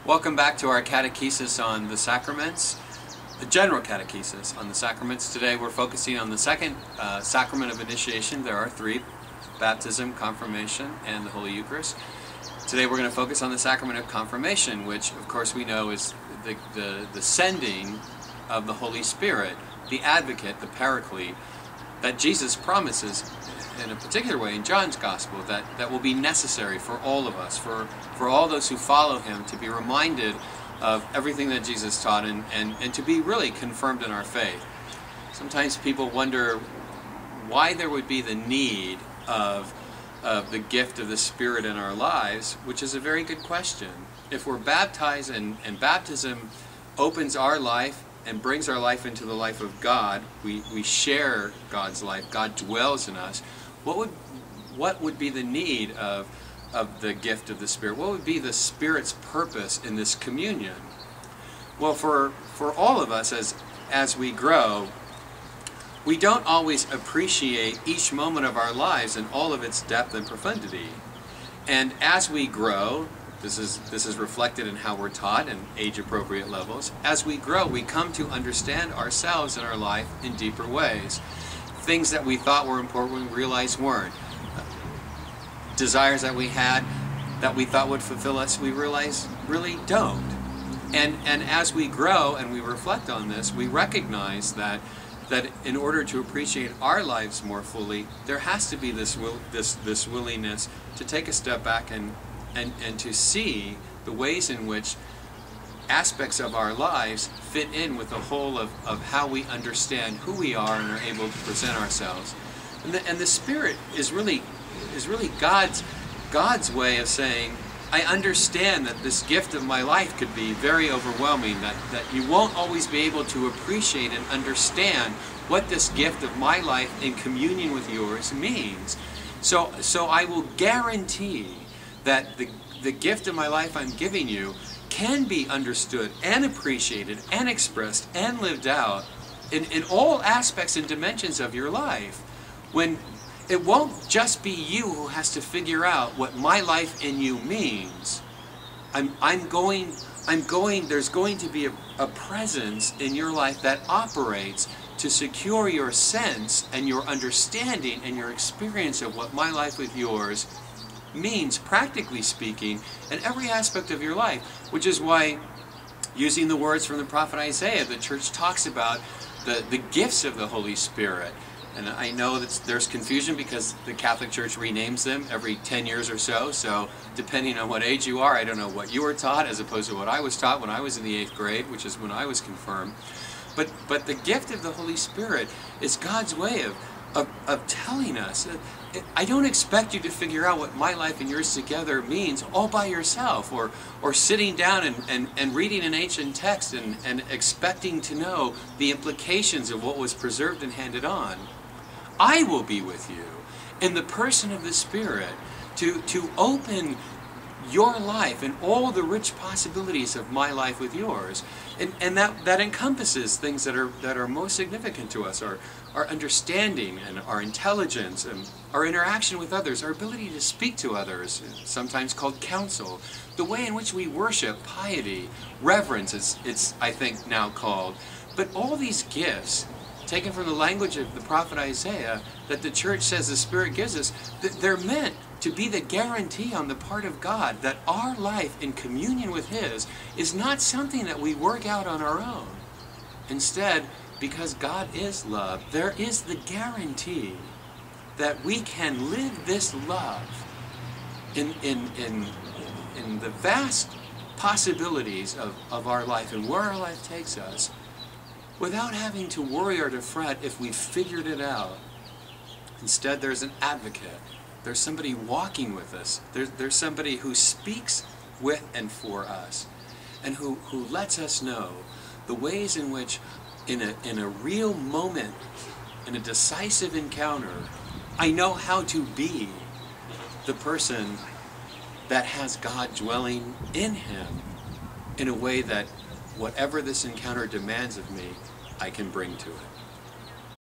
Welcome back to our catechesis on the sacraments, the general catechesis on the sacraments. Today we're focusing on the second sacrament of initiation. There are three: baptism, confirmation, and the Holy Eucharist. Today we're going to focus on the Sacrament of Confirmation, which of course we know is the sending of the Holy Spirit, the advocate, the paraclete, that Jesus promises in a particular way in John's Gospel that will be necessary for all of us, for all those who follow him, to be reminded of everything that Jesus taught and to be really confirmed in our faith. Sometimes people wonder why there would be the need of the gift of the Spirit in our lives, which is a very good question. If we're baptized and baptism opens our life and brings our life into the life of God, we share God's life, God dwells in us, what would be the need of the gift of the Spirit? What would be the Spirit's purpose in this communion? Well, for all of us as we grow, we don't always appreciate each moment of our lives in all of its depth and profundity. And as we grow, this is reflected in how we're taught in age-appropriate levels. As we grow, we come to understand ourselves and our life in deeper ways. Things that we thought were important, we realized weren't. Desires that we had that we thought would fulfill us, we realize really don't. And as we grow and we reflect on this, we recognize that in order to appreciate our lives more fully, there has to be this willingness to take a step back and to see the ways in which aspects of our lives fit in with the whole of how we understand who we are and are able to present ourselves. And the Spirit is really God's way of saying, I understand that this gift of my life could be very overwhelming, that you won't always be able to appreciate and understand what this gift of my life in communion with yours means. So I will guarantee that the gift of my life I'm giving you can be understood and appreciated and expressed and lived out in all aspects and dimensions of your life, when it won't just be you who has to figure out what my life in you means. There's going to be a presence in your life that operates to secure your sense and your understanding and your experience of what my life with yours means, practically speaking, in every aspect of your life. Which is why, using the words from the prophet Isaiah, the church talks about the gifts of the Holy Spirit. And I know that there's confusion because the Catholic Church renames them every 10 years or so. So depending on what age you are, I don't know what you were taught as opposed to what I was taught when I was in the 8th grade, which is when I was confirmed. But the gift of the Holy Spirit is God's way of telling us, I don't expect you to figure out what my life and yours together means all by yourself, or sitting down and reading an ancient text and expecting to know the implications of what was preserved and handed on. I will be with you in the person of the Spirit to open your life and all the rich possibilities of my life with yours. And that encompasses things that are most significant to us, our understanding and our intelligence and our interaction with others, our ability to speak to others, sometimes called counsel, the way in which we worship, piety, reverence, it's I think now called. But all these gifts, taken from the language of the prophet Isaiah, that the church says the Spirit gives us, they're meant to be the guarantee on the part of God that our life in communion with His is not something that we work out on our own. Instead, because God is love, there is the guarantee that we can live this love in the vast possibilities of our life and where our life takes us, without having to worry or to fret if we've figured it out. Instead, there's an advocate. There's somebody walking with us. There's somebody who speaks with and for us, and who lets us know the ways in which, in a real moment, in a decisive encounter, I know how to be the person that has God dwelling in him in a way that whatever this encounter demands of me, I can bring to it.